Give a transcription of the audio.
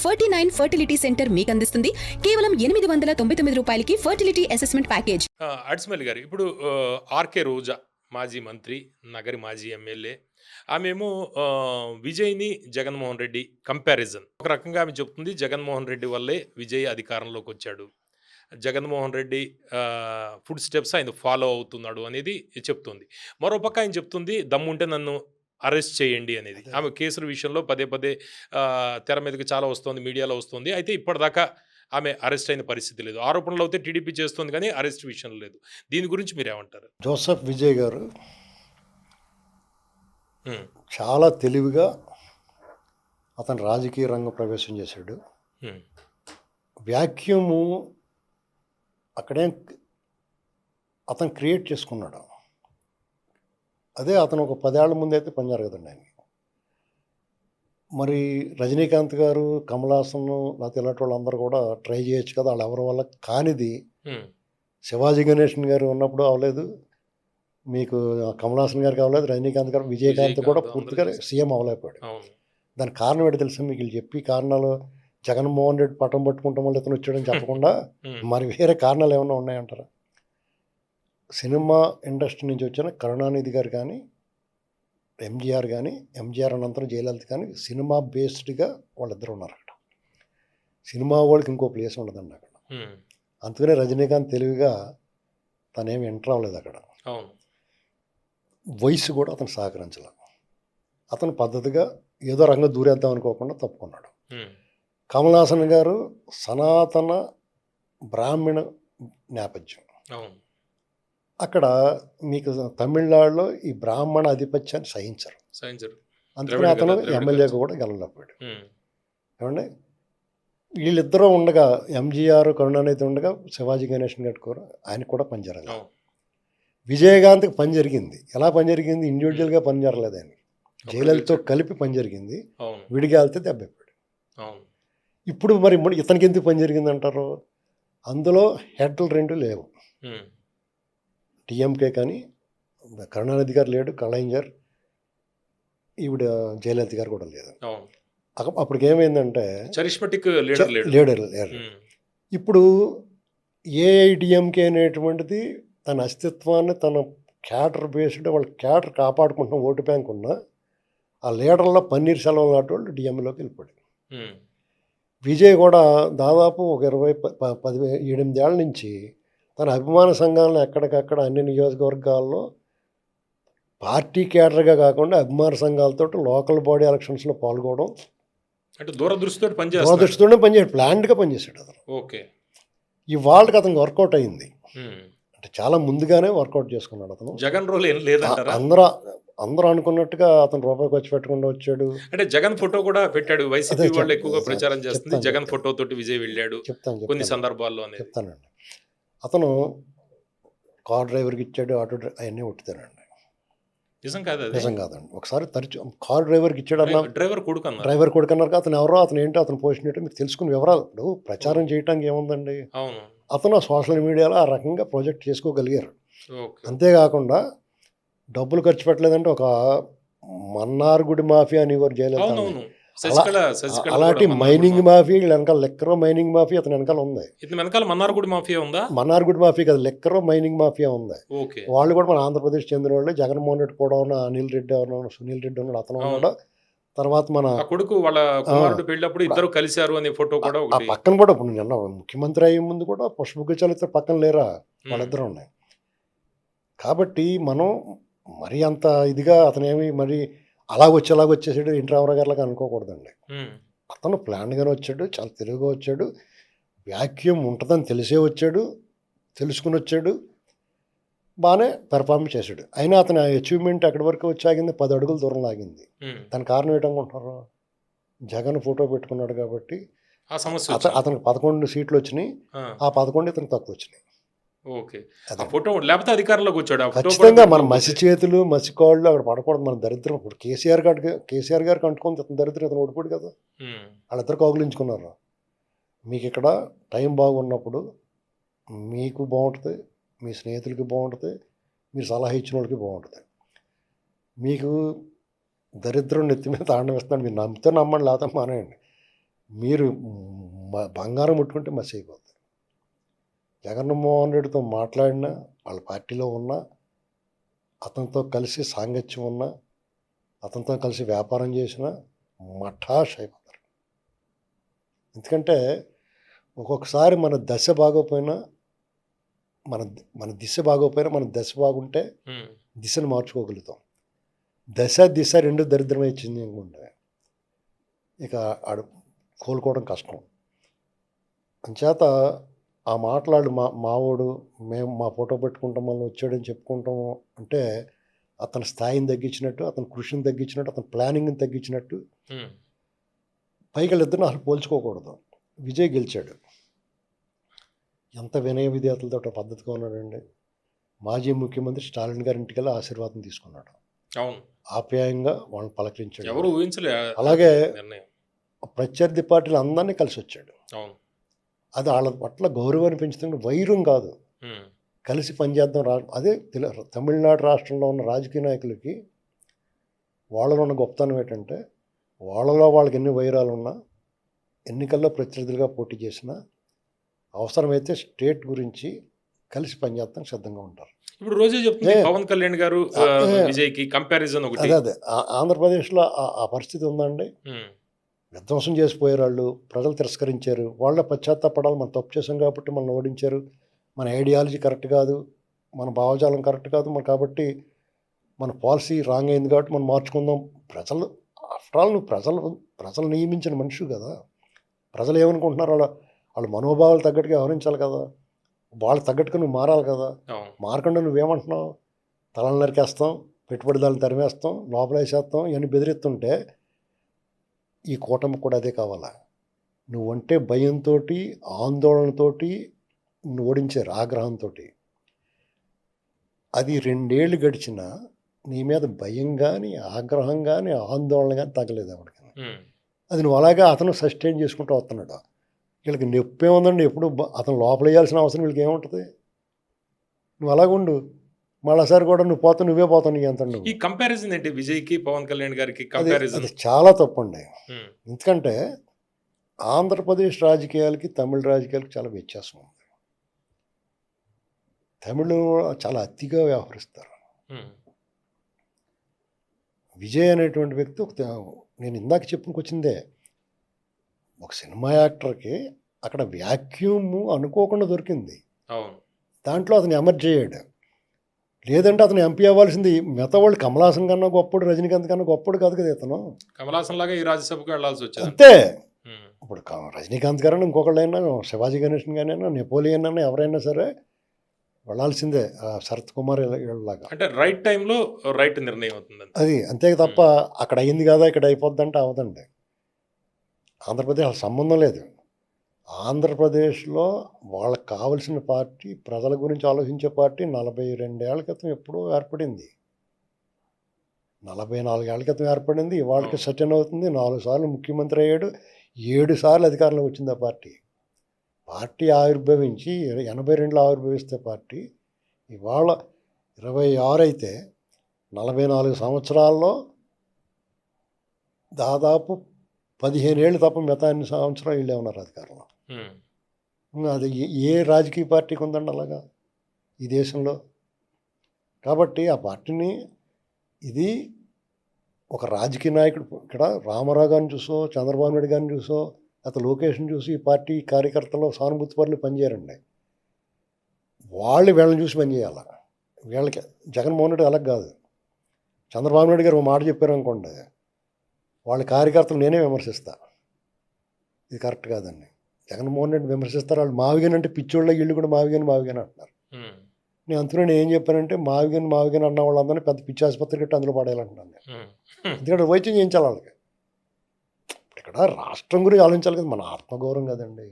49 fertility centre మీకు అందిస్తుంది కేవలం 899 రూపాయలకి ఫర్టిలిటీ అసెస్మెంట్ ప్యాకేజ్. అడిస్మల్ గారు ఇప్పుడు ఆర్కే రోజా మాజీ మంత్రి, నగరి మాజీ ఎమ్మెల్యే, ఆమెమో విజయ్ని జగన్మోహన్ రెడ్డి కంపారిజన్. ఒక రకంగా ఆమె చెప్తుంది జగన్మోహన్ రెడ్డి వల్లే విజయ్ అధికారంలోకి వచ్చాడు, జగన్మోహన్ రెడ్డి ఫుడ్ స్టెప్స్ ఆయన ఫాలో అవుతున్నాడు అనేది చెప్తుంది. మరోపక్క ఆయన చెప్తుంది దమ్ముంటే నన్ను అరెస్ట్ చేయండి అనేది. ఆమె కేసుల విషయంలో పదే పదే తెర మీదకి చాలా వస్తుంది, మీడియాలో వస్తుంది. అయితే ఇప్పటిదాకా ఆమె అరెస్ట్ అయిన పరిస్థితి లేదు. ఆరోపణలు అయితే టీడీపీ చేస్తుంది కానీ అరెస్ట్ విషయం లేదు. దీని గురించి మీరేమంటారు? జోసెఫ్ విజయ్ గారు చాలా తెలివిగా అతను రాజకీయ రంగం ప్రవేశం చేశాడు. వ్యాక్యూము అక్కడే అతను క్రియేట్ చేసుకున్నాడు. అదే అతను ఒక 10 ఏళ్ల ముందు అయితే పని జరగదండి ఆయనకి. మరి రజనీకాంత్ గారు, కమల్ హాసన్, లేకపోతే ఇలాంటి వాళ్ళందరూ కూడా ట్రై చేయొచ్చు కదా, వాళ్ళు ఎవరి వల్ల కానిది. శివాజీ గణేషన్ గారు ఉన్నప్పుడు అవ్వలేదు, మీకు కమల్ హాసన్ గారికి అవ్వలేదు, రజనీకాంత్ గారు, విజయకాంత్ కూడా పూర్తిగా సీఎం అవ్వలేకపోయాడు. దానికి కారణం ఏంటి తెలుసా మీకు? వీళ్ళు చెప్పి కారణాలు జగన్మోహన్ రెడ్డి పట్టం పట్టుకుంటాం వల్ల ఇతను వచ్చాడని చెప్పకుండా మరి వేరే కారణాలు ఏమైనా ఉన్నాయంటారా? సినిమా ఇండస్ట్రీ నుంచి వచ్చిన కరుణానిధి గారు కానీ, ఎంజీఆర్ కానీ, ఎంజీఆర్ అనంతరం జయలలిత కానీ సినిమా బేస్డ్గా వాళ్ళిద్దరు ఉన్నారు అక్కడ. సినిమా వాళ్ళకి ఇంకో ప్లేస్ ఉండదండి అక్కడ. అందుకనే రజనీకాంత్ తెలివిగా తనేమి ఎంటర్ అవ్వలేదు అక్కడ. వయసు కూడా అతను సహకరించాల. అతను పద్ధతిగా ఏదో రంగం దూరేద్దాం అనుకోకుండా తప్పుకున్నాడు. కమల్ హాసన్ గారు సనాతన బ్రాహ్మణ నేపథ్యం. అక్కడ మీకు తమిళనాడులో ఈ బ్రాహ్మణ ఆధిపత్యాన్ని సహించరు. అందుకని అతను ఎమ్మెల్యేగా కూడా గెలలేకపోయాడు. ఏమండి, వీళ్ళిద్దరూ ఉండగా, ఎంజీఆర్ కరుణానిధి ఉండగా శివాజీ గణేషన్ కట్టుకోరు, ఆయనకు కూడా పని జరగలేదు. విజయకాంత్కి పని జరిగింది. ఎలా పని జరిగింది? ఇండివిజువల్గా పని జరగలేదు ఆయన, జయలలితతో కలిపి పని జరిగింది. విడిగా వెళ్తే దెబ్బైపోయాడు. ఇప్పుడు మరి ఇతనికి ఎందుకు పని జరిగింది అంటారు? అందులో హెడ్లు 2 లేవు. టీఎంకే కానీ కరుణానిధి గారు లేడు, కళయింజర్, ఈవిడ జయలలిత గారు కూడా లేదు. అప్పటికి ఏమైందంటే లీడర్ లేరు. ఇప్పుడు ఏఐడిఎంకే అనేటువంటిది తన అస్తిత్వాన్ని, తన క్యాడర్ బేస్డ్ వాళ్ళ క్యాడర్ కాపాడుకుంటున్న ఓటు బ్యాంక్ ఉన్న ఆ లీడర్లో పన్నీర్ సెల్వం లాంటి వాళ్ళు డిఎంలోకి వెళ్ళిపోయాడు. విజయ్ కూడా దాదాపు ఒక 17 ఏళ్ళ నుంచి తన అభిమాన సంఘాలను ఎక్కడికక్కడ అన్ని నియోజకవర్గాల్లో పార్టీ క్యాడర్గా కాకుండా అభిమాన సంఘాలతో లోకల్ బాడీ ఎలక్షన్స్లో పాల్గొనడం, అంటే దూరదృష్టితో పనిచేసాడు, ప్లాన్డ్గా పనిచేశాడు అతను. ఓకే, ఇవాళకి అతనికి వర్కౌట్ అయింది. అంటే చాలా ముందుగానే వర్కౌట్ చేసుకున్నాడు అతను. జగన్ రోల్ ఏం లేదంటారా? అందరూ అనుకున్నట్టుగా అతను రూపాయి ఖర్చు పెట్టకుండా వచ్చాడు. అంటే జగన్ ఫోటో కూడా పెట్టాడు. వైసీపీ వాళ్ళు ఎక్కువగా ప్రచారం చేస్తుంది జగన్ ఫోటో తోటి విజయ్ వెళ్ళాడు కొన్ని సందర్భాల్లో. చెప్తానండి, అతను కార్ డ్రైవర్కి ఇచ్చాడు, ఆటో అవన్నీ కొట్టుతానండి. నిజం కాదండి. ఒకసారి కార్ డ్రైవర్కి ఇచ్చాడు అన్న, డ్రైవర్ కొడుకు అన్నారు. అతను ఎవరో, అతను ఏంటో, అతను పోషన్ ఏంటో మీకు తెలుసుకుని వివరాలు. ఇప్పుడు ప్రచారం చేయడానికి ఏముందండి, అతను సోషల్ మీడియాలో ఆ రకంగా ప్రాజెక్ట్ చేసుకోగలిగారు. అంతేకాకుండా డబ్బులు ఖర్చు పెట్టలేదంటే ఒక మన్నార్గుడి మాఫియా అని వారు జయలలిత, అలాంటి మైనింగ్ మాఫియా వెనకాల, లెక్కరో మైనింగ్ మాఫియా అతని వెనకాల ఉంది. మన్నార్గుడి మాఫియా ఉందా? మన్నార్గుడి మాఫియా కదా, లెక్కరో మైనింగ్ మాఫియా ఉంది. వాళ్ళు కూడా మన ఆంధ్రప్రదేశ్ చెందిన వాళ్ళు. జగన్మోహన్ రెడ్డి కూడా ఉన్న అనిల్ రెడ్డి ఉన్నాడు, సునీల్ రెడ్డి ఉన్నాడు, అతను ఉన్నాడు. తర్వాత మన కొడుకు వాళ్ళ కుమారుడు పెళ్ళినప్పుడు ఇద్దరు కలిశారు అనే ఫోటో కూడా ఆ పక్కన కూడా ఇప్పుడు నిన్న ముఖ్యమంత్రి అయ్యే ముందు కూడా పుష్పగుచ్చాలు పక్కన లేరా, వాళ్ళిద్దరు ఉన్నాయి. కాబట్టి మనం మరి అంత ఇదిగా అతనేమి మరి అలాగొచ్చేసాడు ఎన్టీ రామారావు గారిలాగా అనుకోకూడదండి. అతను ప్లాన్గానే వచ్చాడు, చాలా తెలివిగా వచ్చాడు, వ్యాక్యూమ్ ఉంటుందని తెలిసే వచ్చాడు, తెలుసుకుని వచ్చాడు, బాగానే పెర్ఫార్మ్ చేశాడు. అయినా అతని అచీవ్మెంట్ ఎక్కడి వరకు వచ్చాగింది, 10 అడుగుల దూరం లాగింది. దాని కారణం ఏంటనుకుంటున్నారు? జగన్ ఫోటో పెట్టుకున్నాడు కాబట్టి అతనికి 11 సీట్లు వచ్చినాయి. ఆ 11 ఇతనికి తక్కువ వచ్చినాయి. ఫోటో లేకపోతే అధికారంలోకి వచ్చాడు. ఖచ్చితంగా మన మసి చేతులు, మసి కాళ్ళు అక్కడ పడకూడదు. మన దరిద్రం ఇప్పుడు కేసీఆర్ గారికి అంటుకుంది, అతను దరిద్రం, అతను ఓడిపోడు కదా. వాళ్ళిద్దరు కౌగులించుకున్నారు. మీకు ఇక్కడ టైం బాగున్నప్పుడు మీకు బాగుంటుంది, మీ స్నేహితులకి బాగుంటుంది, మీరు సలహా ఇచ్చిన వాళ్ళకి బాగుంటుంది. మీకు దరిద్రం నెత్తి మీద తాండవిస్తున్నాడు, మీరు నమ్మితే నమ్మండి, లేకపోతే మానేయండి. మీరు బంగారం ముట్టుకుంటే మసి అయిపోతుంది. జగన్మోహన్ రెడ్డితో మాట్లాడినా, వాళ్ళ పార్టీలో ఉన్నా, అతనితో కలిసి సాంగత్యం ఉన్నా, అతనితో కలిసి వ్యాపారం చేసినా మఠాష్ అయిపోతారు. ఎందుకంటే ఒక్కొక్కసారి మన దశ బాగోపోయినా, మన మన దిశ బాగోపోయినా మన దశ బాగుంటే దిశను మార్చుకోగలుగుతాం. దశ దిశ రెండు దరిద్రమై చెందించుకుంటే ఇక ఆడు కోలుకోవడం కష్టం. అంచేత ఆ మాట్లాడు మావోడు మేము మా ఫోటో పెట్టుకుంటాం మళ్ళీ వచ్చాడని చెప్పుకుంటాము అంటే అతని స్థాయిని తగ్గించినట్టు, అతని కృషిని తగ్గించినట్టు, అతని ప్లానింగ్ని తగ్గించినట్టు. పైకి వాళ్ళిద్దరిని అసలు పోల్చుకోకూడదు. విజయ్ గెలిచాడు, ఎంత వినయ విధేయతలతో పద్ధతిగా ఉన్నాడండి. మాజీ ముఖ్యమంత్రి స్టాలిన్ గారి ఇంటికి వెళ్ళి ఆశీర్వాదం తీసుకున్నాడు, అవును, ఆప్యాయంగా వాళ్ళని పలకరించాడు. ఎవరు ఊహించలే అలాగే నిర్ణయం. ప్రత్యర్థి పార్టీలు అందరినీ కలిసి వచ్చాడు. అవును, అది వాళ్ళ పట్ల గౌరవాన్ని పెంచుతుంది, వైరం కాదు. కలిసి పనిచేద్దాం. అదే తమిళనాడు రాష్ట్రంలో ఉన్న రాజకీయ నాయకులకి వాళ్ళలో ఉన్న గొప్పతనం ఏంటంటే వాళ్ళలో వాళ్ళకి ఎన్ని వైరాలు ఉన్నా, ఎన్నికల్లో ప్రత్యర్థులుగా పోటీ చేసినా అవసరమైతే స్టేట్ గురించి కలిసి పనిచేస్తానికి సిద్ధంగా ఉంటారు. ఇప్పుడు రోజే చెప్తుంది పవన్ కళ్యాణ్ గారు విజయ్కి కంపారిజన్ ఒకటి. అదే ఆంధ్రప్రదేశ్లో ఆ పరిస్థితి ఉందండి. విధ్వంసం చేసిపోయారు వాళ్ళు, ప్రజలు తిరస్కరించారు. వాళ్ళ పశ్చాత్తాపడాలి, మనం తప్పు చేసాం కాబట్టి మనం ఓడించారు, మన ఐడియాలజీ కరెక్ట్ కాదు, మన భావజాలం కరెక్ట్ కాదు, మన కాబట్టి మన పాలసీ రాంగ్ అయింది కాబట్టి మనం మార్చుకుందాం. ప్రజలు ఆఫ్టర్ ఆల్ నువ్వు ప్రజలు నియమించిన మనిషి కదా. ప్రజలు ఏమనుకుంటున్నారు, వాళ్ళ మనోభావాలు తగ్గట్టుగా వ్యవహరించాలి కదా, వాళ్ళకి తగ్గట్టుగా నువ్వు మారాలి కదా. మారకుండా నువ్వేమంటున్నావు, తలలు నరికేస్తాం, పెట్టుబడిదారులు తరిమేస్తాం, లోపల వేసేస్తాం, ఇవన్నీ బెదిరిస్తుంటే ఈ కూటమి కూడా అదే కావాలా. నువ్వంటే భయంతో, ఆందోళనతో నువ్వు ఓడించారు, ఆగ్రహంతో. అది 2 ఏళ్ళు గడిచినా నీ మీద భయం కానీ, ఆగ్రహం కానీ, ఆందోళన కానీ తగ్గలేదు ఎవరికి. అది నువ్వు అలాగే అతను సస్టైన్ చేసుకుంటూ వస్తున్నాడు. వీళ్ళకి నొప్పి ఏముందండి, ఎప్పుడు అతను లోపల వేయాల్సిన అవసరం వీళ్ళకి ఏముంటుంది. నువ్వు అలాగుండు, మళ్ళీసారి కూడా నువ్వు పోతావు, నువ్వే పోతావు, నీకు ఎంత. ఈ కంపారిజన్ ఏంటి విజయ్కి పవన్ కళ్యాణ్ గారికి కంపారిజన్? అది చాలా తప్పండి. ఎందుకంటే ఆంధ్రప్రదేశ్ రాజకీయాలకి తమిళ రాజకీయాలకి చాలా వ్యత్యాసం ఉంది. తమిళ చాలా అతిగా వ్యవహరిస్తారు. విజయ్ అనేటువంటి వ్యక్తి నేను ఇందాక చెప్పుకొచ్చిందే, ఒక సినిమా యాక్టర్కి అక్కడ వ్యాక్యూమ్ అనుకోకుండా దొరికింది. దాంట్లో అతను ఎమర్జ్ అయ్యాడు. లేదంటే అతను ఎంపీ అవ్వాల్సింది. మిగతా వాళ్ళు కమలాసన్ కన్నా గొప్పడు, రజనీకాంత్ కన్నా గొప్పడు కాదు కదా ఇతను. కమలాసన్ లాగా ఈ రాజ్యసభకు వెళ్ళాల్సి వచ్చింది అంతే. ఇప్పుడు రజనీకాంత్ గారైనా ఇంకొకళ్ళైనా, శివాజీ గణేషన్ గానైనా, నెపోలియన్ అయినా, ఎవరైనా సరే వెళ్ళాల్సిందే శరత్ కుమార్ లాగా. అంటే రైట్ టైంలో రైట్ నిర్ణయం అవుతుంది అది అంతే తప్ప అక్కడ అయింది కదా ఇక్కడ అయిపోద్దంటే అవదండి. ఆంధ్రప్రదేశ్ సంబంధం లేదు. ఆంధ్రప్రదేశ్లో వాళ్ళకి కావలసిన పార్టీ, ప్రజల గురించి ఆలోచించే పార్టీ 42 ఏళ్ల క్రితం ఎప్పుడో ఏర్పడింది. 44 ఏళ్ల క్రితం ఏర్పడింది. ఇవాళకి సటన్ అవుతుంది. 4 సార్లు ముఖ్యమంత్రి అయ్యాడు, 7 సార్లు అధికారంలో వచ్చింది ఆ పార్టీ. పార్టీ ఆవిర్భవించి 82లో ఆవిర్భవిస్తే పార్టీ ఇవాళ 26 అయితే 44 సంవత్సరాల్లో దాదాపు 15 ఏళ్ళు తప్ప మిగతా అన్ని సంవత్సరాలు వీళ్ళే ఉన్నారు అధికారంలో. అది ఏ రాజకీయ పార్టీకి ఉందండి అలాగా ఈ దేశంలో. కాబట్టి ఆ పార్టీని, ఇది ఒక రాజకీయ నాయకుడు, ఇక్కడ రామారావు గారిని చూసో, చంద్రబాబు నాయుడు గారిని చూసో, అతను లోకేష్ని చూసి ఈ పార్టీ కార్యకర్తలు సానుభూతి పరులు పనిచేయరండి. వాళ్ళు వీళ్ళని చూసి పనిచేయాలి. వీళ్ళకి జగన్మోహన్ రెడ్డి అలాగ కాదు. చంద్రబాబు నాయుడు గారు ఒక మాట చెప్పారు అనుకోండి, వాళ్ళ కార్యకర్తలు నేనే విమర్శిస్తా, ఇది కరెక్ట్ కాదండి. జగన్మోహన్ రెడ్డి విమర్శిస్తారు. వాళ్ళు మావిగన్ అంటే పిచ్చోళ్ళ ఇళ్ళు కూడా మావిగన్ అంటున్నారు. నేను అంతలో నేను ఏం చెప్పానంటే మావిగన్ అన్న వాళ్ళందరినీ పెద్ద పిచ్చి ఆసుపత్రి కట్టి అందులో పడేయాలంటున్నాను. ఎందుకంటే వైద్యం చేయించాలి వాళ్ళకి. ఇక్కడ రాష్ట్రం గురించి ఆలోచించాలి కదా, మన ఆత్మగౌరవం కదండి.